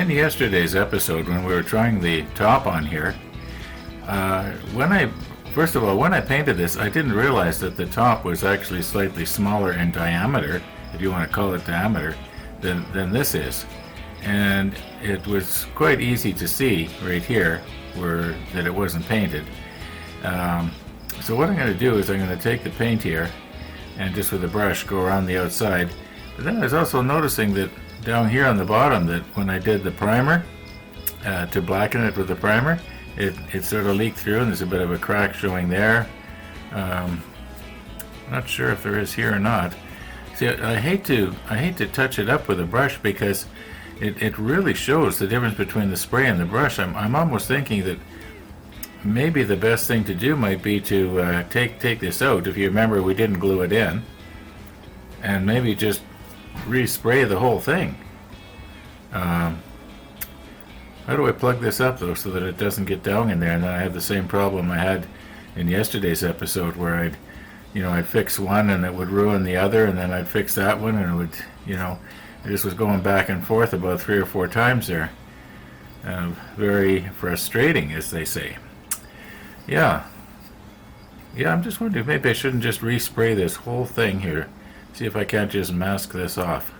In yesterday's episode, when we were trying the top on here, first of all, when I painted this, I didn't realize that the top was actually slightly smaller in diameter, if you want to call it diameter, than this is. And it was quite easy to see right here that it wasn't painted. So what I'm going to do is I'm going to take the paint here and just with a brush go around the outside. But then I was also noticing that down here on the bottom that when I did the primer, to blacken it with the primer, it sort of leaked through and there's a bit of a crack showing there. Not sure if there is here or not. See, I hate to touch it up with a brush because it really shows the difference between the spray and the brush. I'm almost thinking that maybe the best thing to do might be to take this out. If you remember, we didn't glue it in, and maybe just respray the whole thing. How do I plug this up though so that it doesn't get down in there and then I have the same problem I had in yesterday's episode where I'd fix one and it would ruin the other, and then I'd fix that one and it would, it just was going back and forth about 3 or 4 times there. Very frustrating, as they say. Yeah, I'm just wondering, maybe I shouldn't just respray this whole thing here. See if I can't just mask this off.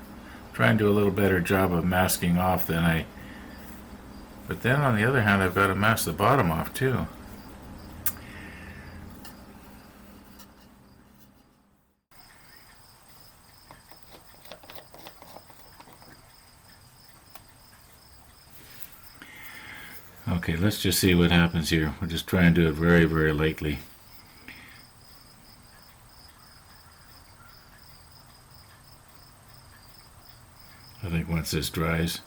Try and do a little better job of masking off than but then on the other hand, I've got to mask the bottom off too. Okay, let's just see what happens here. We'll just try and do it very, very lightly. I think once this dries,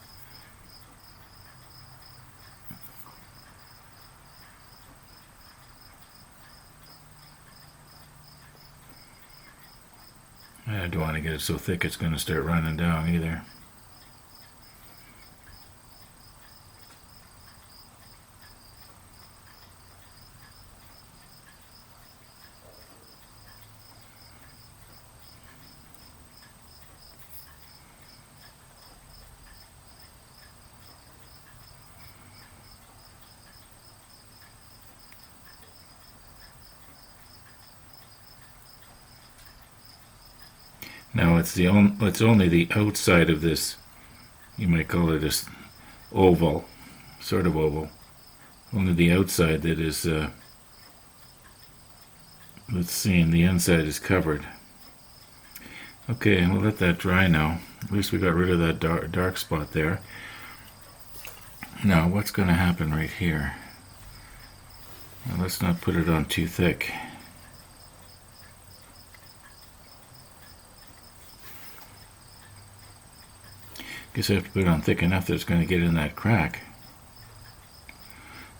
I don't want to get it so thick it's going to start running down either. Now it's only the outside of this, you might call it a oval, sort of oval. Only the outside that is, let's see, and the inside is covered. Okay, we'll let that dry now. At least we got rid of that dark spot there. Now what's going to happen right here? Now, let's not put it on too thick. Guess I have to put it on thick enough that it's going to get in that crack.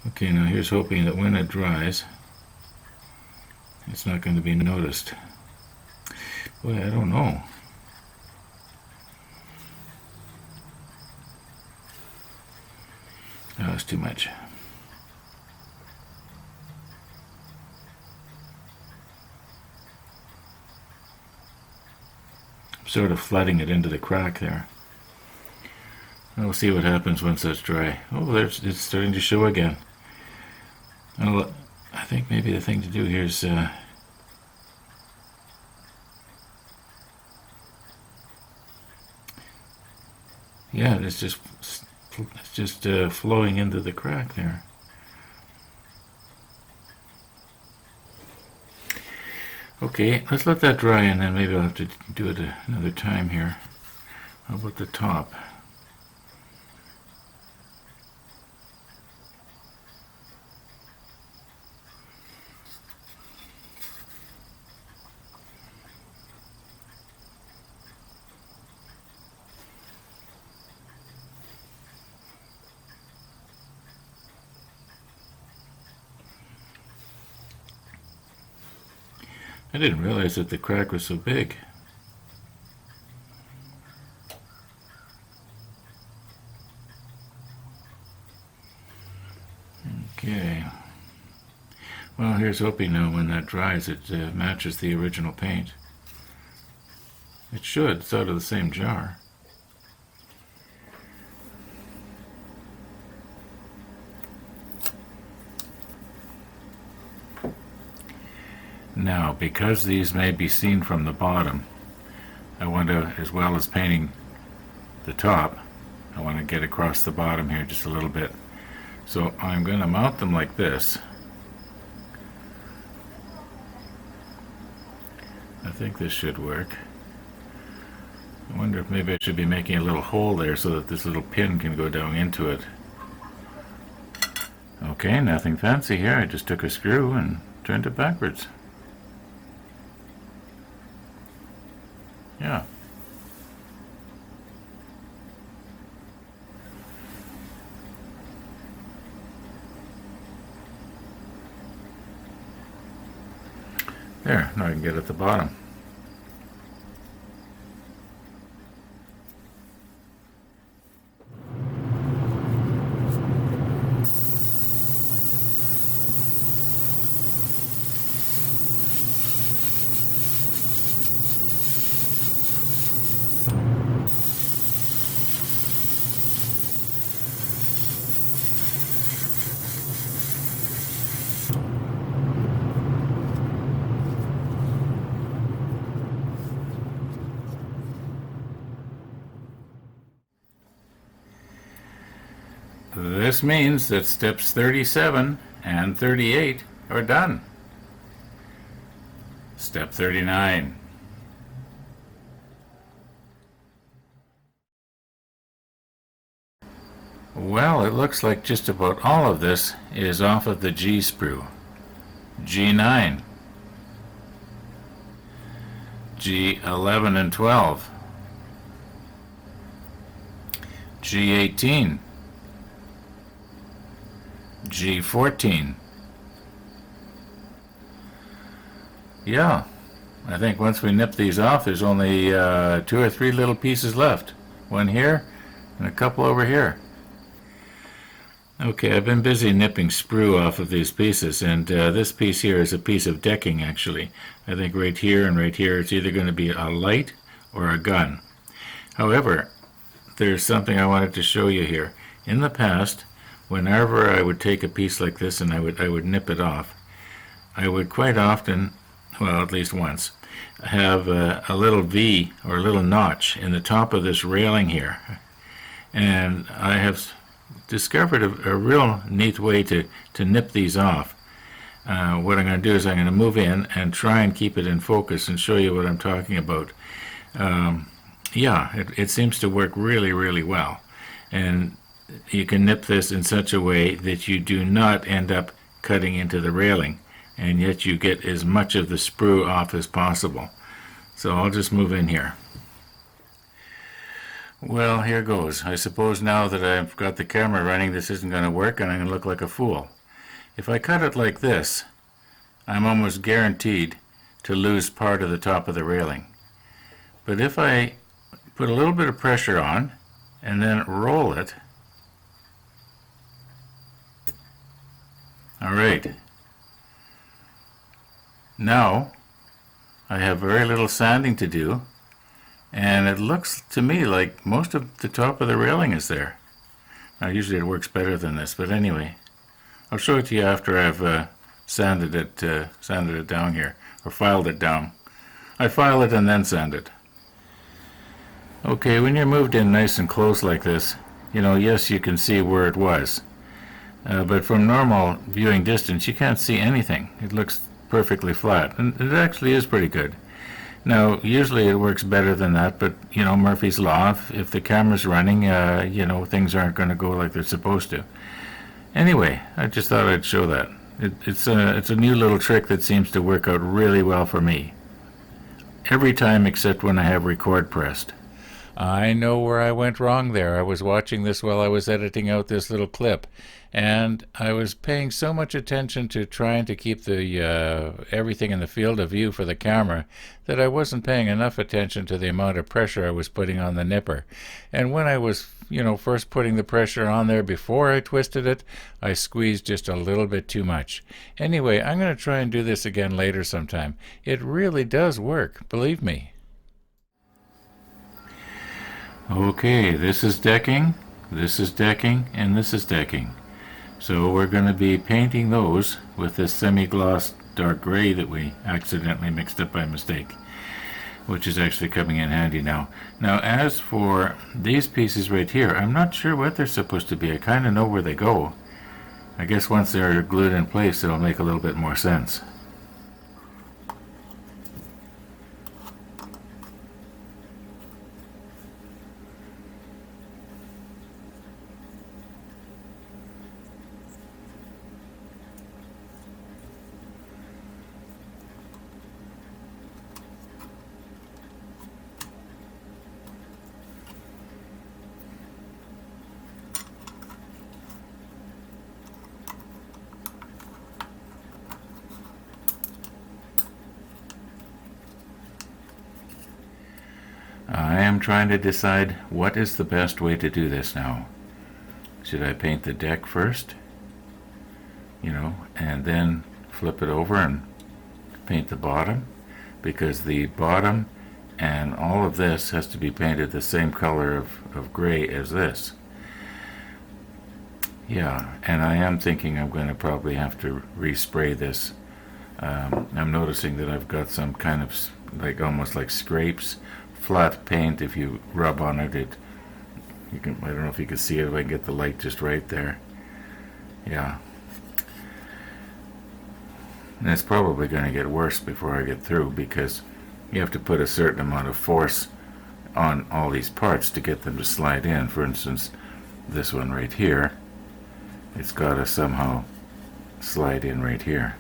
Okay, now here's hoping that when it dries, it's not going to be noticed. Boy, I don't know. Oh, that's too much. I'm sort of flooding it into the crack there. We'll see what happens once that's dry. Oh, it's starting to show again. Well, I think maybe the thing to do here is yeah, it's just flowing into the crack there. Okay, let's let that dry and then maybe I'll have to do it another time here. How about the top? I didn't realize that the crack was so big. Okay. Well, here's hoping now when that dries it matches the original paint. It should. It's out of the same jar. Now, because these may be seen from the bottom, I want to, as well as painting the top, I want to get across the bottom here just a little bit. So I'm going to mount them like this. I think this should work. I wonder if maybe I should be making a little hole there so that this little pin can go down into it. Okay, nothing fancy here. I just took a screw and turned it backwards. Yeah. There, now I can get at the bottom. This means that steps 37 and 38 are done. Step 39. Well, it looks like just about all of this is off of the G sprue. G9, G11 and 12, G18, G14. Yeah, I think once we nip these off, there's only 2 or 3 little pieces left. One here and a couple over here. Okay, I've been busy nipping sprue off of these pieces, and this piece here is a piece of decking, actually. I think right here and right here it's either going to be a light or a gun. However, there's something I wanted to show you here. In the past, whenever I would take a piece like this and I would nip it off, I would quite often, well, at least once, have a little V or a little notch in the top of this railing here. And I have discovered a real neat way to nip these off. What I'm going to do is I'm going to move in and try and keep it in focus and show you what I'm talking about. Yeah, it seems to work really, really well. And you can nip this in such a way that you do not end up cutting into the railing, and yet you get as much of the sprue off as possible. So I'll just move in here. Well, here goes. I suppose now that I've got the camera running, this isn't going to work and I'm going to look like a fool. If I cut it like this, I'm almost guaranteed to lose part of the top of the railing. But if I put a little bit of pressure on and then roll it, all right. Now I have very little sanding to do, and it looks to me like most of the top of the railing is there. Now usually it works better than this, but anyway, I'll show it to you after I've sanded it down here, or filed it down. I file it and then sand it. Okay, when you're moved in nice and close like this, yes, you can see where it was. But from normal viewing distance, you can't see anything. It looks perfectly flat, and it actually is pretty good. Now, usually it works better than that, but, Murphy's Law, if the camera's running, things aren't going to go like they're supposed to. Anyway, I just thought I'd show that. It's a new little trick that seems to work out really well for me. Every time except when I have record pressed. I know where I went wrong there. I was watching this while I was editing out this little clip, and I was paying so much attention to trying to keep the everything in the field of view for the camera that I wasn't paying enough attention to the amount of pressure I was putting on the nipper. And when I was, first putting the pressure on there before I twisted it, I squeezed just a little bit too much. Anyway, I'm going to try and do this again later sometime. It really does work, believe me. Okay, this is decking, and this is decking. So we're going to be painting those with this semi-gloss dark gray that we accidentally mixed up by mistake, which is actually coming in handy now. Now, as for these pieces right here, I'm not sure what they're supposed to be. I kind of know where they go. I guess once they're glued in place, it'll make a little bit more sense. I am trying to decide what is the best way to do this now. Should I paint the deck first? And then flip it over and paint the bottom? Because the bottom and all of this has to be painted the same color of gray as this. Yeah, and I am thinking I'm going to probably have to respray this. I'm noticing that I've got some kind of almost like scrapes. Flat paint, if you rub on it, I don't know if you can see it, if I can get the light just right there. Yeah. And it's probably going to get worse before I get through, because you have to put a certain amount of force on all these parts to get them to slide in. For instance, this one right here, it's got to somehow slide in right here.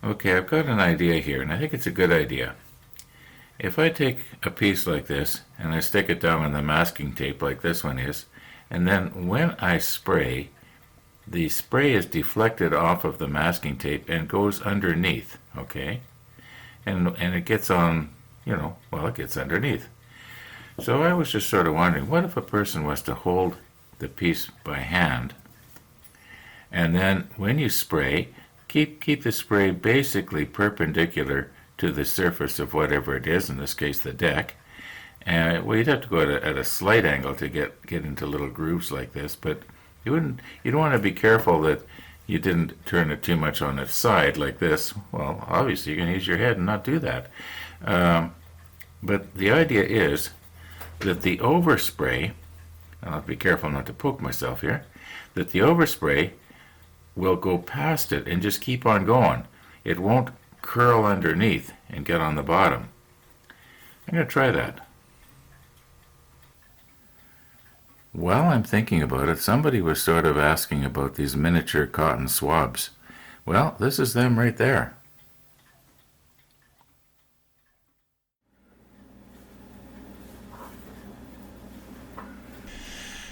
Okay, I've got an idea here, and I think it's a good idea. If I take a piece like this and I stick it down on the masking tape like this one is, and then when I spray, the spray is deflected off of the masking tape and goes underneath, okay? And it gets on, it gets underneath. So I was just sort of wondering, what if a person was to hold the piece by hand, and then when you spray, keep the spray basically perpendicular to the surface of whatever it is, in this case the deck. And you'd have to go at a slight angle to get into little grooves like this, but you'd want to be careful that you didn't turn it too much on its side like this. Well, obviously you can use your head and not do that. But the idea is that the overspray, I'll have to be careful not to poke myself here, that the overspray will go past it and just keep on going. It won't curl underneath and get on the bottom. I'm going to try that. While I'm thinking about it, somebody was sort of asking about these miniature cotton swabs. Well, this is them right there.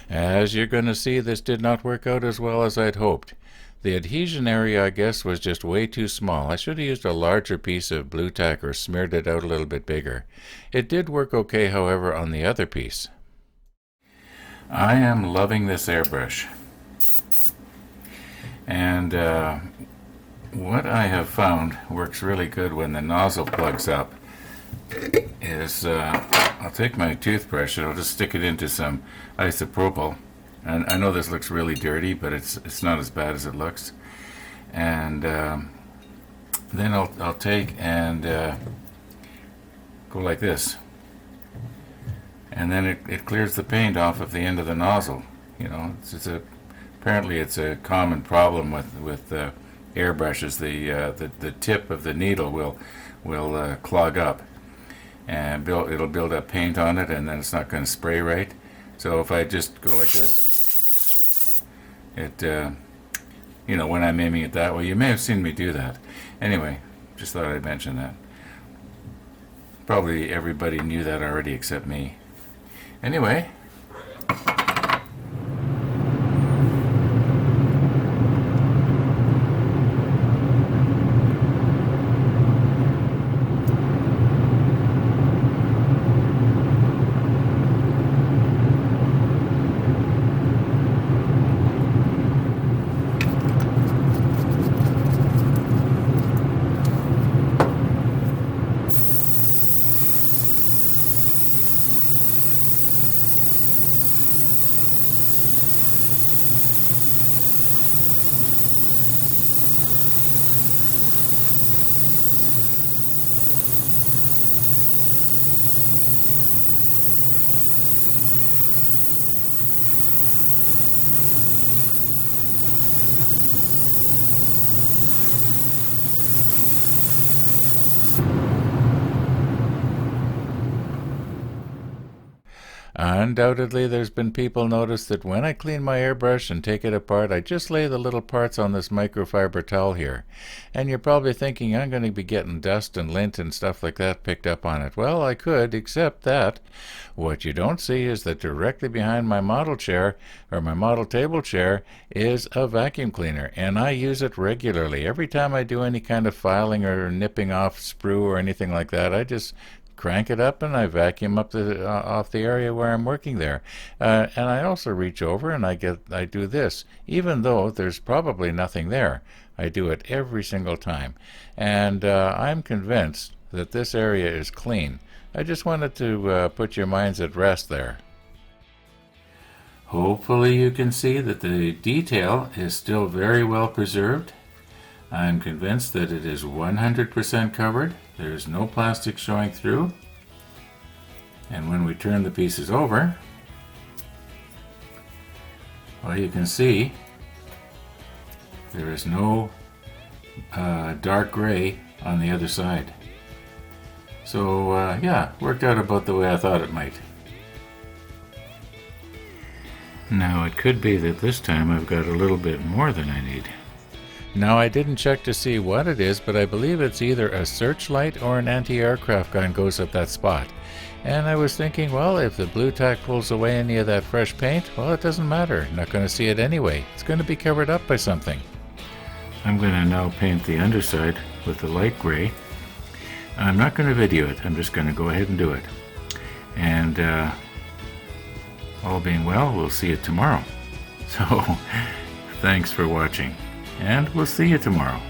As you're going to see, this did not work out as well as I'd hoped. The adhesion area, I guess, was just way too small. I should have used a larger piece of blue tack or smeared it out a little bit bigger. It did work okay, however, on the other piece. I am loving this airbrush. And what I have found works really good when the nozzle plugs up is I'll take my toothbrush and I'll just stick it into some isopropyl. And I know this looks really dirty, but it's not as bad as it looks. And then I'll take and go like this. And then it clears the paint off of the end of the nozzle. Apparently it's a common problem with airbrushes. The tip of the needle will clog up, and it'll build up paint on it, and then it's not going to spray right. So if I just go like this, when I'm aiming it that way, you may have seen me do that. Anyway, just thought I'd mention that. Probably everybody knew that already except me. Anyway. Undoubtedly, there's been people notice that when I clean my airbrush and take it apart, I just lay the little parts on this microfiber towel here. And you're probably thinking I'm going to be getting dust and lint and stuff like that picked up on it. Well, I could, except that what you don't see is that directly behind my model chair, or my model table chair, is a vacuum cleaner, and I use it regularly. Every time I do any kind of filing or nipping off sprue or anything like that, I just crank it up and I vacuum up the off the area where I'm working there. And I also reach over and I do this, even though there's probably nothing there. I do it every single time, and I'm convinced that this area is clean. I just wanted to put your minds at rest there. Hopefully you can see that the detail is still very well preserved. I'm convinced that it is 100% covered. There's no plastic showing through. And when we turn the pieces over, well, you can see there is no dark gray on the other side. So yeah, worked out about the way I thought it might. Now it could be that this time I've got a little bit more than I need. Now I didn't check to see what it is, but I believe it's either a searchlight or an anti-aircraft gun goes at that spot. And I was thinking, well, if the blue tack pulls away any of that fresh paint, well, it doesn't matter. Not going to see it anyway. It's going to be covered up by something. I'm going to now paint the underside with the light gray. I'm not going to video it. I'm just going to go ahead and do it. And all being well, we'll see you tomorrow. So, thanks for watching, and we'll see you tomorrow.